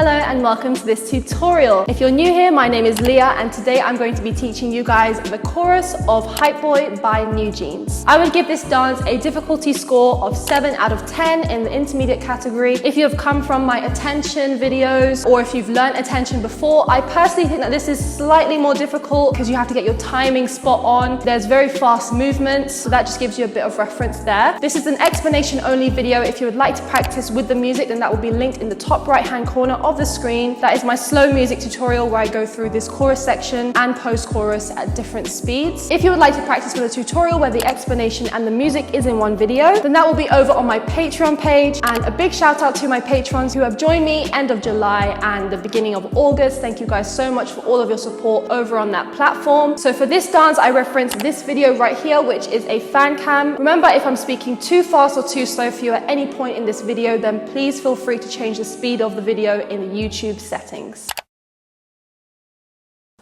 Hello and welcome to this tutorial. If you're new here, my name is Leah and today I'm going to be teaching you guys the chorus of Hype Boy by NewJeans. I would give this dance a difficulty score of 7 out of 10 in the intermediate category. If you have come from my attention videos or if you've learned attention before, I personally think that this is slightly more difficult because you have to get your timing spot on. There's very fast movements, so that just gives you a bit of reference there. This is an explanation only video. If you would like to practice with the music, then that will be linked in the top right hand corner of the screen. That is my slow music tutorial where I go through this chorus section and post-chorus at different speeds. If you would like to practice with a tutorial where the explanation and the music is in one video, then that will be over on my Patreon page. And a big shout out to my patrons who have joined me end of July and the beginning of August. Thank you guys so much for all of your support over on that platform. So for this dance, I reference this video right here, which is a fan cam. Remember, if I'm speaking too fast or too slow for you at any point in this video, then please feel free to change the speed of the video in the YouTube settings.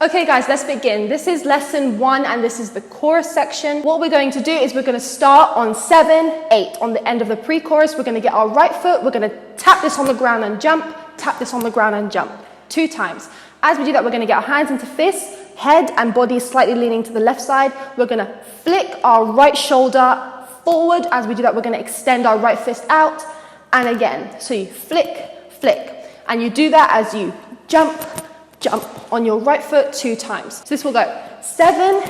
Okay guys, let's begin. This is lesson 1 and this is the chorus section. What we're going to do is we're going to start on 7, 8. On the end of the pre-chorus, we're going to get our right foot, we're going to tap this on the ground and jump, tap this on the ground and jump 2 times. As we do that, we're going to get our hands into fists, head and body slightly leaning to the left side. We're going to flick our right shoulder forward. As we do that, we're going to extend our right fist out and again. So you flick, flick. And you do that as you jump, jump on your right foot 2 times. So this will go 7,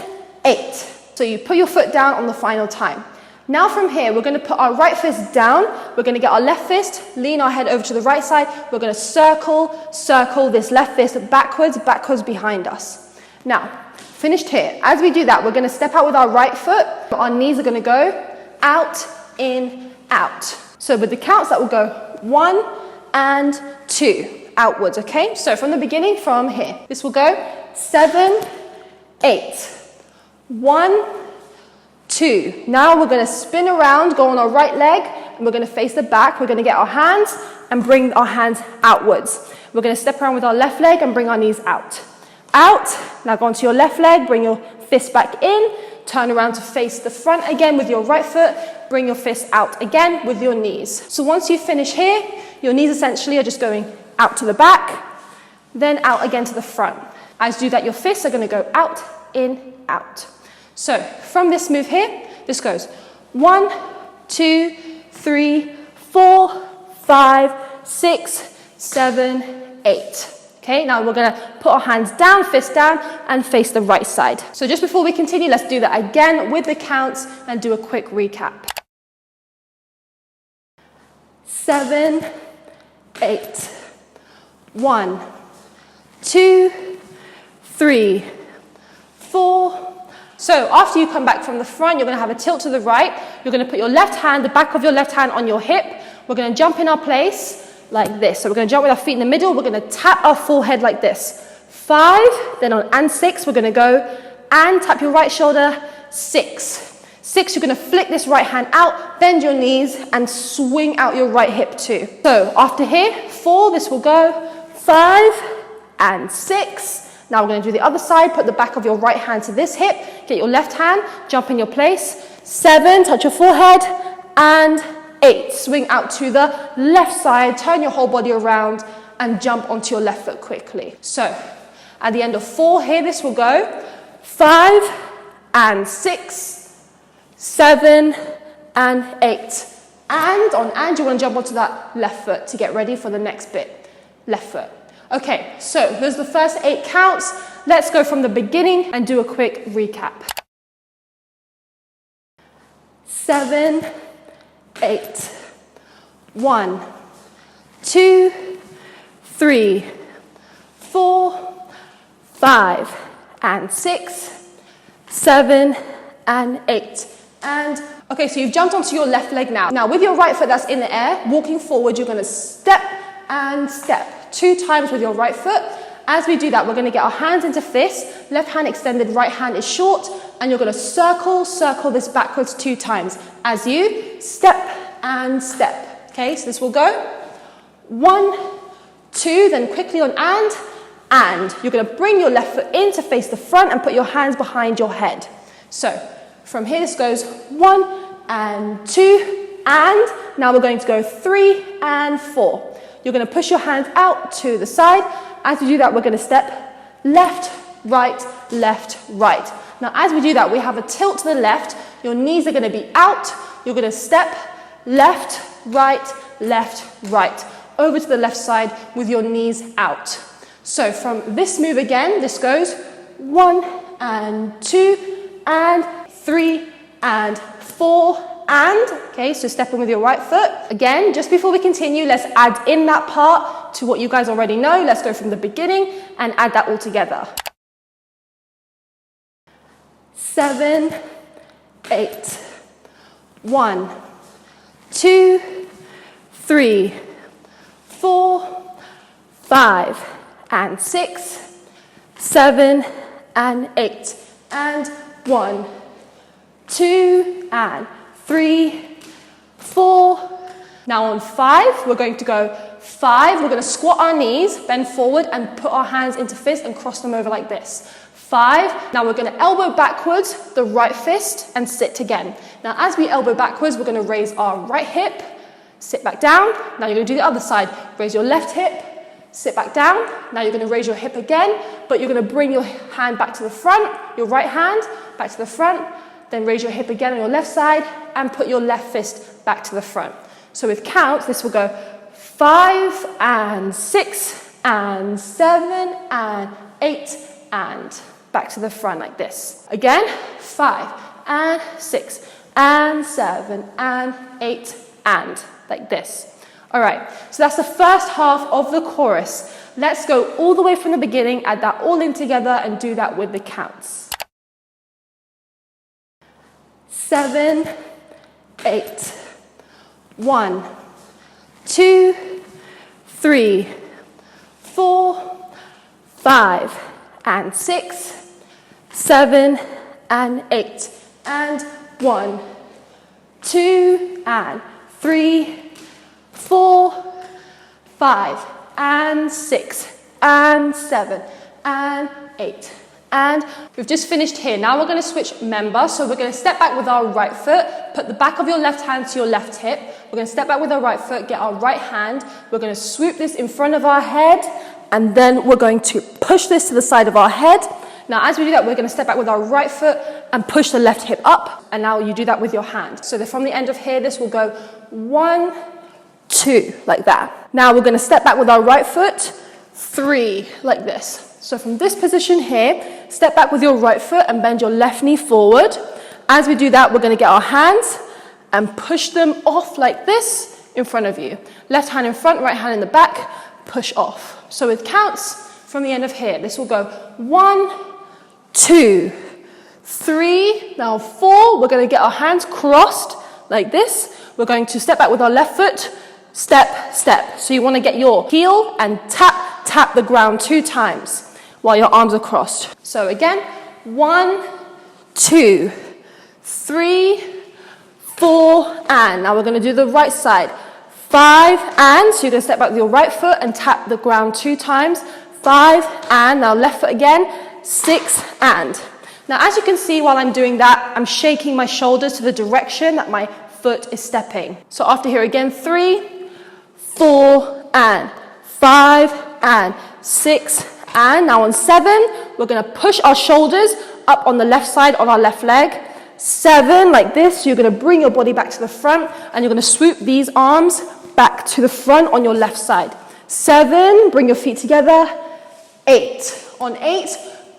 8. So you put your foot down on the final time. Now from here, we're going to put our right fist down. We're going to get our left fist, lean our head over to the right side. We're going to circle this left fist backwards behind us. Now, finished here. As we do that, we're going to step out with our right foot. Our knees are going to go out, in, out. So with the counts, that will go 1 and 2 outwards, okay? So from the beginning, from here, this will go 7, 8, 1, 2. Now we're going to spin around, go on our right leg, and we're going to face the back. We're going to get our hands and bring our hands outwards. We're going to step around with our left leg and bring our knees out. Out. Now go onto your left leg, bring your fist back in, turn around to face the front again with your right foot, bring your fist out again with your knees. So once you finish here, your knees essentially are just going out to the back, then out again to the front. As you do that, your fists are going to go out, in, out. So from this move here, this goes 1, 2, 3, 4, 5, 6, 7, 8. Okay, now we're going to put our hands down, fist down, and face the right side. So just before we continue, let's do that again with the counts and do a quick recap. 7, 8, 1, 2, 3, 4. So after you come back from the front, you're going to have a tilt to the right. You're going to put your left hand, the back of your left hand on your hip. We're going to jump in our place like this. So we're going to jump with our feet in the middle. We're going to tap our forehead like this. 5, then on and 6, we're going to go and tap your right shoulder. 6. 6, you're going to flick this right hand out, bend your knees and swing out your right hip too. So after here, 4, this will go 5 and 6. Now we're going to do the other side. Put the back of your right hand to this hip. Get your left hand, jump in your place. 7, touch your forehead and 8, swing out to the left side, turn your whole body around and jump onto your left foot quickly. So at the end of 4 here, this will go 5 and 6, 7 and 8. And on and, you want to jump onto that left foot to get ready for the next bit. Left foot. Okay, so those are the first 8 counts. Let's go from the beginning and do a quick recap. 7, 8, 1, 2, 3, 4, 5 and 6, 7 and 8. And okay, so you've jumped onto your left leg now. Now with your right foot that's in the air, walking forward, you're going to step and step 2 times with your right foot. As we do that, we're going to get our hands into fists, left hand extended, right hand is short, and you're going to circle this backwards 2 times as you step and step. Okay, so this will go 1, 2, then quickly on and you're going to bring your left foot in to face the front and put your hands behind your head. So from here, this goes 1 and 2, and now we're going to go 3 and 4. You're going to push your hands out to the side. As we do that, we're going to step left, right, left, right. Now, as we do that, we have a tilt to the left. Your knees are going to be out. You're going to step left, right, over to the left side with your knees out. So from this move again, this goes 1 and 2 and 3 and 4 and, okay, so stepping with your right foot. Again, just before we continue, let's add in that part to what you guys already know. Let's go from the beginning and add that all together. 7, 8, 1, 2, 3, 4, 5, and 6, 7, and 8, and 1, 2, and 3, 4. Now on 5, we're going to go 5. We're going to squat our knees, bend forward, and put our hands into fist and cross them over like this. 5. Now we're going to elbow backwards, the right fist, and sit again. Now as we elbow backwards, we're going to raise our right hip, sit back down. Now you're going to do the other side. Raise your left hip, sit back down. Now you're going to raise your hip again, but you're going to bring your hand back to the front, your right hand back to the front, then raise your hip again on your left side and put your left fist back to the front. So with counts, this will go 5 and 6 and 7 and 8 and back to the front like this. Again, 5 and 6 and 7 and 8 and like this. All right, so that's the first half of the chorus. Let's go all the way from the beginning, add that all in together and do that with the counts. 7, 8, 1, 2, 3, 4, 5, and 6, 7, and 8, and 1, 2, and 3, 4, 5, and 6, and 7, and 8. And we've just finished here. Now we're going to switch member. So we're going to step back with our right foot, put the back of your left hand to your left hip. We're going to step back with our right foot, get our right hand. We're going to swoop this in front of our head, and then we're going to push this to the side of our head. Now, as we do that, we're going to step back with our right foot and push the left hip up. And now you do that with your hand. So from the end of here, this will go 1, 2, like that. Now we're going to step back with our right foot, 3, like this. So from this position here, step back with your right foot and bend your left knee forward. As we do that, we're going to get our hands and push them off like this in front of you. Left hand in front, right hand in the back, push off. So with counts from the end of here, this will go 1, 2, 3, now 4. We're going to get our hands crossed like this. We're going to step back with our left foot, step, step. So you want to get your heel and tap, tap the ground 2 times while your arms are crossed. So again, 1, 2, 3, 4, and now we're going to do the right side. 5, and so you're going to step back with your right foot and tap the ground 2 times. 5, and now left foot again. 6, and. Now as you can see while I'm doing that, I'm shaking my shoulders to the direction that my foot is stepping. So after here again, 3, 4, and 5, and 6, and now on 7, we're going to push our shoulders up on the left side on our left leg. 7, like this. So you're going to bring your body back to the front, and you're going to swoop these arms back to the front on your left side. 7, bring your feet together. 8. On 8,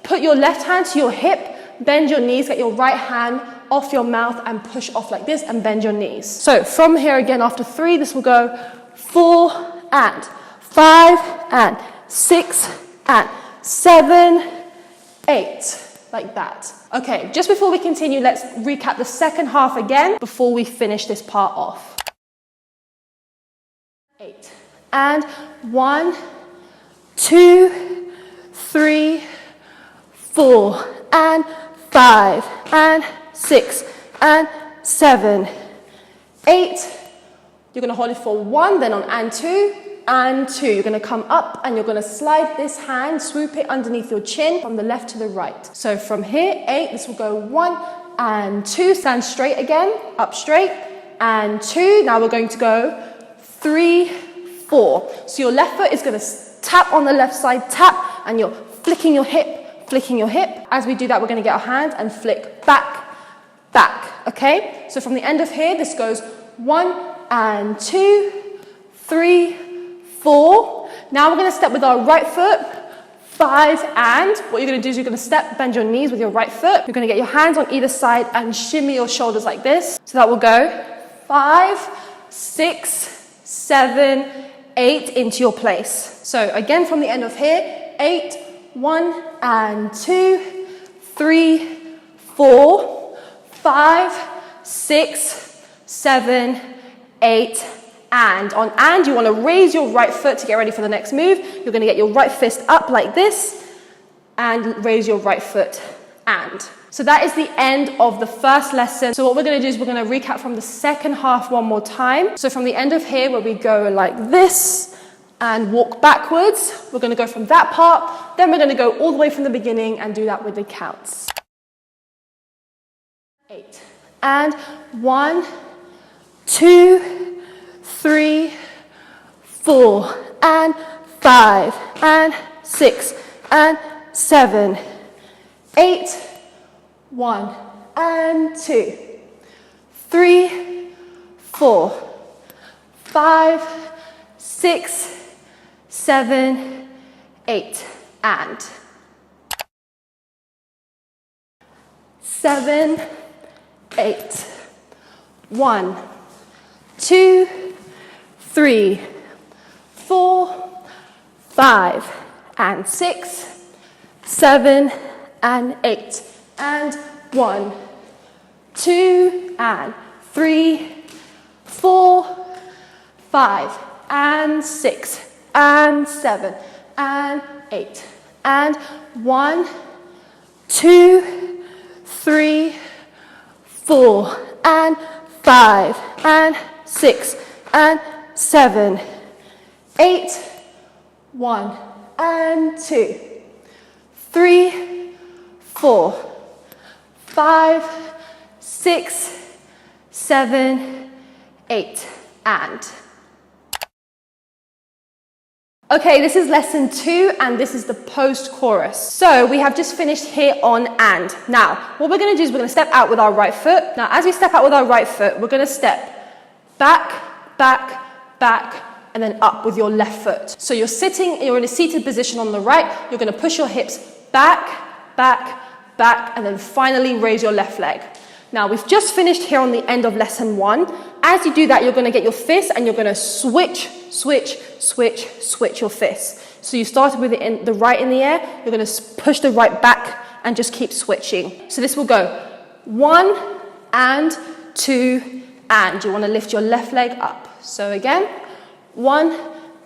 put your left hand to your hip, bend your knees, get your right hand off your mouth and push off like this and bend your knees. So from here again after 3, this will go 4 and 5 and 6 and 7, 8, like that. Okay, just before we continue, let's recap the second half again before we finish this part off. 8, and 1, 2, 3, 4, and 5, and 6, and 7, 8. You're going to hold it for 1, then on and 2, and 2. You're going to come up and you're going to slide this hand, swoop it underneath your chin from the left to the right. So from here, 8, this will go 1 and 2. Stand straight again, up straight, and 2. Now we're going to go 3, 4. So your left foot is going to tap on the left side, tap, and you're flicking your hip, flicking your hip. As we do that, we're going to get our hand and flick back, back, okay? So from the end of here, this goes 1 and 2, 3, 4. Now we're going to step with our right foot, 5, and what you're going to do is you're going to step, bend your knees with your right foot. You're going to get your hands on either side and shimmy your shoulders like this. So that will go 5, 6, 7, 8 into your place. So again, from the end of here, 8, 1 and 2, 3, 4, 5, 6, 7, 8, and on and you want to raise your right foot to get ready for the next move. You're going to get your right fist up like this and raise your right foot and. So that is the end of the first lesson. So what we're going to do is we're going to recap from the second half one more time. So from the end of here where we go like this and walk backwards, we're going to go from that part, then we're going to go all the way from the beginning and do that with the counts. 8 and 1, 2, 3, 4, and 5, and 6, and 7, 8, 1, and 2, 3, 4, 5, 6, 7, 8, and 7, 8, 1, 2, 3, 4, 5, and 6, 7, and 8, and 1, 2, and 3, 4, 5, and 6, and 7, and 8, and 1, 2, 3, 4, and 5, and 6, and 7, 8, 1, and 2, 3, 4, 5, 6, 7, 8, and. Okay, this is lesson 2, and this is the post-chorus. So we have just finished here on and. Now, what we're going to do is we're going to step out with our right foot. Now, as we step out with our right foot, we're going to step back, back, back, and then up with your left foot. So you're in a seated position on the right. You're going to push your hips back, back, back, and then finally raise your left leg. Now, we've just finished here on the end of lesson 1. As you do that, you're going to get your fist and you're going to switch, switch, switch, switch your fist. So you started with the right in the air. You're going to push the right back and just keep switching. So this will go 1 and 2 and. You want to lift your left leg up. So again, 1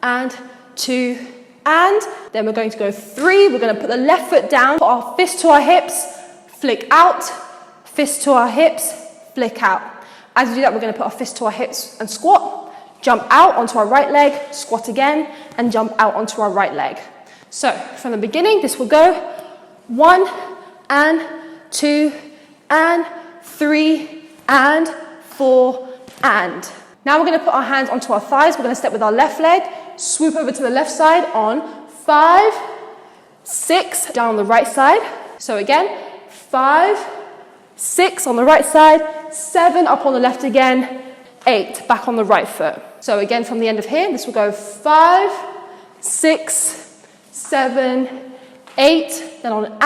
and 2 and. Then we're going to go 3. We're going to put the left foot down, put our fist to our hips, flick out, fist to our hips, flick out. As we do that, we're going to put our fist to our hips and squat, jump out onto our right leg, squat again, and jump out onto our right leg. So from the beginning, this will go 1 and 2 and 3 and 4 and. Now we're going to put our hands onto our thighs. We're going to step with our left leg, swoop over to the left side on 5, 6, down on the right side. So again, 5, 6 on the right side, 7 up on the left again, 8 back on the right foot. So again, from the end of here, this will go 5, 6, 7, 8, then on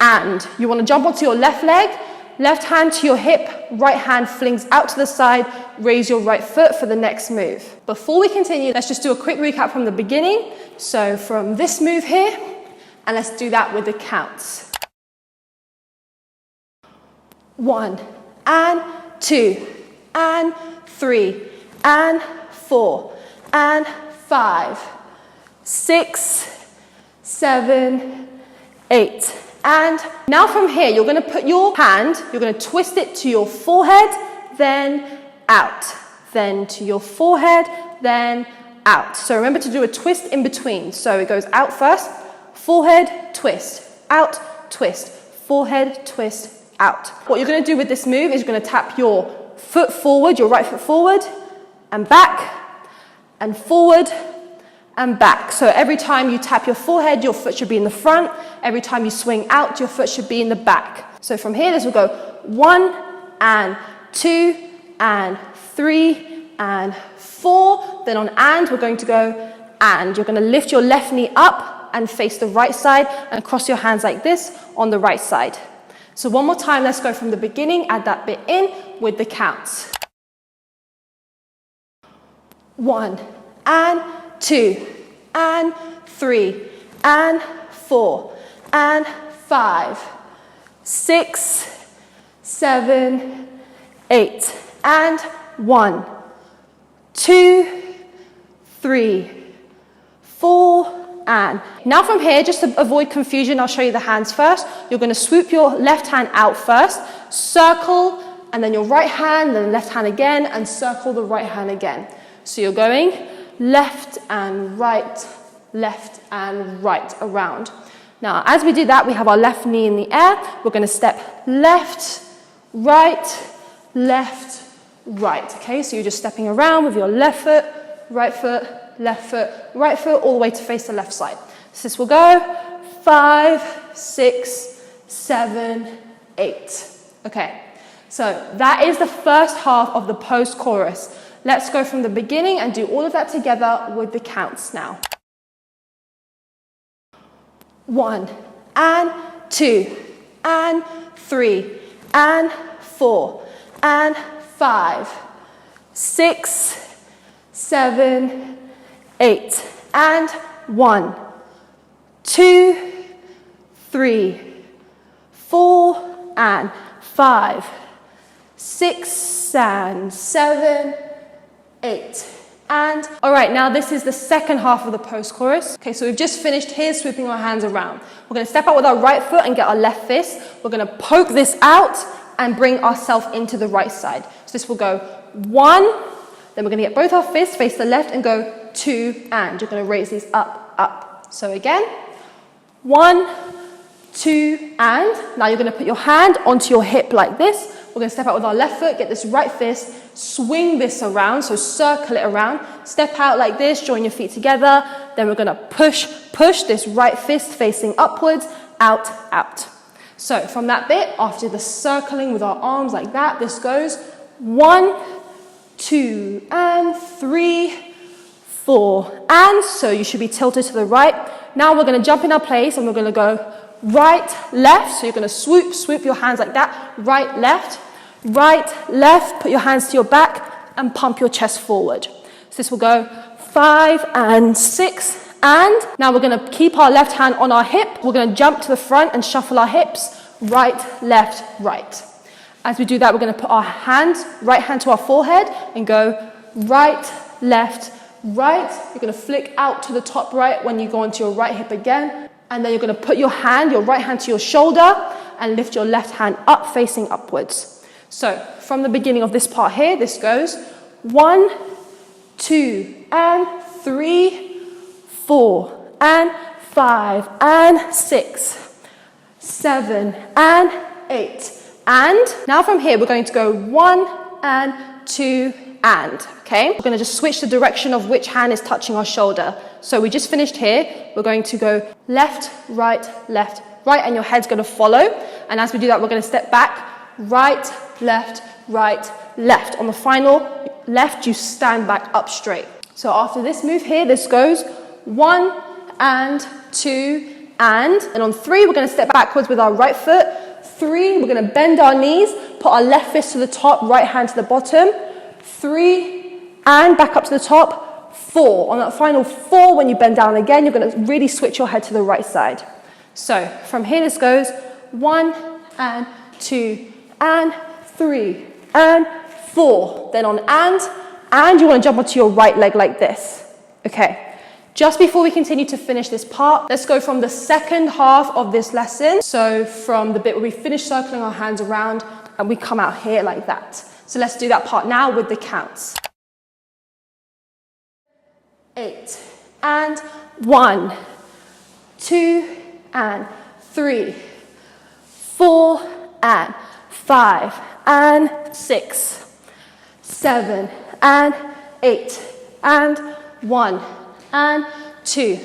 and. You want to jump onto your left leg, left hand to your hip, right hand flings out to the side, raise your right foot for the next move. Before we continue, let's just do a quick recap from the beginning. So from this move here, and let's do that with the counts. 1 and 2 and 3 and 4 and 5, 6, 7, 8. And now from here, you're going to put your hand, you're going to twist it to your forehead, then out. Then to your forehead, then out. So remember to do a twist in between. So it goes out first, forehead, twist, out, twist, forehead, twist, out. What you're going to do with this move is you're going to tap your foot forward, your right foot forward, and back, and forward and back. So every time you tap your forehead, your foot should be in the front. Every time you swing out, your foot should be in the back. So from here, this will go 1 and 2 and 3 and 4. Then on and, we're going to go and. You're going to lift your left knee up and face the right side and cross your hands like this on the right side. So one more time, let's go from the beginning, add that bit in with the counts. 1 and 2 and 3 and 4 and 5, 6, 7, 8 and 1, 2, 3, 4 and. Now from here, just to avoid confusion, I'll show you the hands first. You're going to swoop your left hand out first, circle, and then your right hand, then left hand again, and circle the right hand again. So you're going left and right around. Now, as we do that, we have our left knee in the air. We're going to step left, right, okay? So you're just stepping around with your left foot, right foot, left foot, right foot, all the way to face the left side. So this will go 5, 6, 7, 8. Okay, so that is the first half of the post-chorus. Let's go from the beginning and do all of that together with the counts now. 1 and 2 and 3 and 4 and 5, 6, 7, 8 and 1, 2, 3, 4 and 5, 6 and 7, 8 and. All right, now this is the second half of the post-chorus. Okay, so we've just finished here sweeping our hands around. We're going to step out with our right foot and get our left fist. We're going to poke this out and bring ourselves into the right side. So this will go 1, then we're going to get both our fists, face the left, and go 2 and. You're going to raise these up. So again, 1, 2 and. Now you're going to put your hand onto your hip like this. We're going to step out with our left foot, get this right fist, swing this around, so circle it around. Step out like this, join your feet together. Then we're going to push this right fist facing upwards, out. So from that bit, after the circling with our arms like that, this goes 1, 2 and 3, 4 and. So you should be tilted to the right. Now we're going to jump in our place and we're going to go right, left. So you're going to swoop your hands like that. Right, left. Put your hands to your back and pump your chest forward. So this will go 5 and 6 and. Now we're going to keep our left hand on our hip. We're going to jump to the front and shuffle our hips. Right, left, right. As we do that, we're going to put our right hand to our forehead and go right, left, right. You're going to flick out to the top right when you go onto your right hip again. And then you're going to put your right hand to your shoulder and lift your left hand up, facing upwards. So from the beginning of this part here, this goes 1, 2 and 3, 4 and 5 and 6, 7 and 8 and. Now from here, we're going to go 1 and 2 and. Okay, we're going to just switch the direction of which hand is touching our shoulder. So we just finished here. We're going to go left, right, and your head's going to follow. And as we do that, we're going to step back, right, left. On the final left, you stand back up straight. So after this move here, this goes 1 and 2 and. And on 3, we're going to step backwards with our right foot. 3, we're going to bend our knees, put our left fist to the top, right hand to the bottom. 3 and back up to the top. 4. On that final 4, when you bend down again, you're going to really switch your head to the right side. So from here, this goes 1 and 2 and 3 and 4. Then on and you want to jump onto your right leg like this. Okay. Just before we continue to finish this part, let's go from the second half of this lesson. So from the bit where we finish circling our hands around and we come out here like that. So let's do that part now with the counts. 8 and 1, 2 and 3, 4 and 5 and 6, 7 and 8 and 1 and 2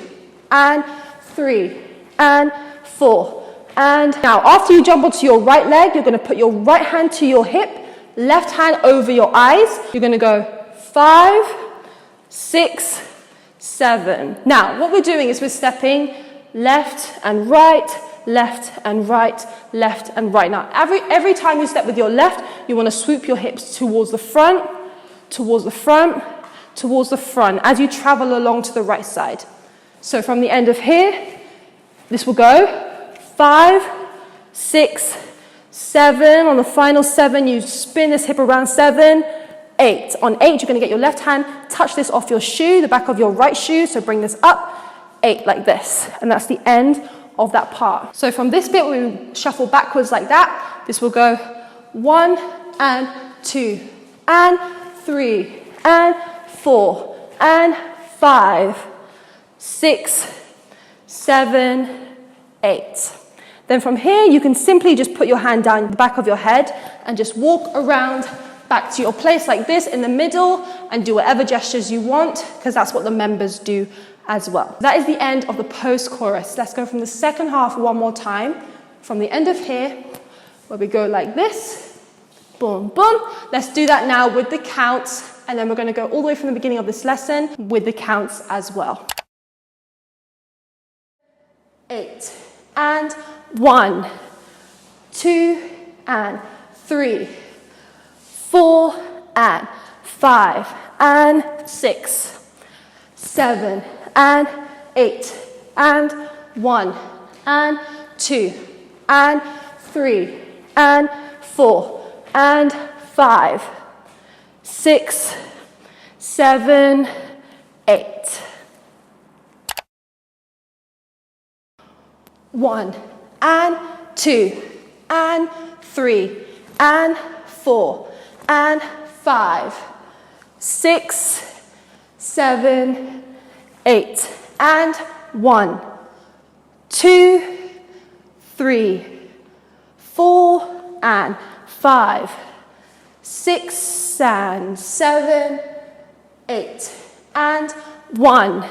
and 3 and 4. And now after you jump onto your right leg, you're going to put your right hand to your hip, left hand over your eyes. You're going to go 5, 6, 7. Now what we're doing is we're stepping left and right, left and right, left and right. Now every time you step with your left, you want to swoop your hips towards the front, towards the front, towards the front as you travel along to the right side. So from the end of here, this will go 5, 6, 7. On the final 7, you spin this hip around. 7, 8. On 8, you're going to get your left hand, touch this off your shoe, the back of your right shoe. So bring this up, 8 like this. And that's the end of that part. So from this bit, we shuffle backwards like that. This will go 1 and 2 and 3 and 4 and 5, 6, 7, 8. Then from here, you can simply just put your hand down the back of your head and just walk around back to your place like this in the middle and do whatever gestures you want, because that's what the members do as well. That is the end of the post-chorus. Let's go from the second half one more time. From the end of here, where we go like this, boom, boom. Let's do that now with the counts, and then we're going to go all the way from the beginning of this lesson with the counts as well. 8 and 1, 2 and 3, 4 and 5 and 6, 7 and 8 and 1 and 2 and 3 and 4 and 5, 6, 7, 8. 1 and 2 and 3 and 4 and 5, 6, 7, 8 and 1, 2, 3, 4 and 5, 6 and 7, 8 and 1,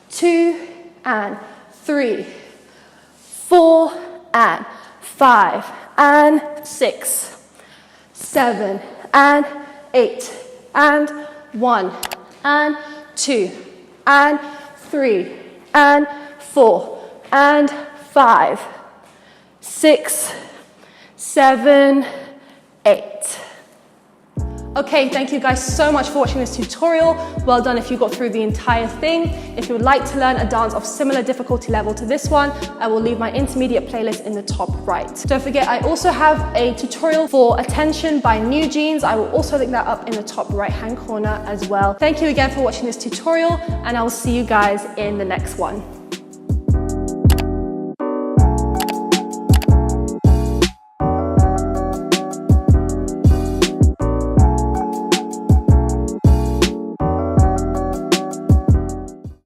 2 and 3, 4 and 5 and 6, 7 and 8 and 1 and 2 and 3 and 4 and 5, 6, 7, 8. Okay, thank you guys so much for watching this tutorial. Well done if you got through the entire thing. If you would like to learn a dance of similar difficulty level to this one, I will leave my intermediate playlist in the top right. Don't forget, I also have a tutorial for Attention by NewJeans. I will also link that up in the top right-hand corner as well. Thank you again for watching this tutorial, and I will see you guys in the next one.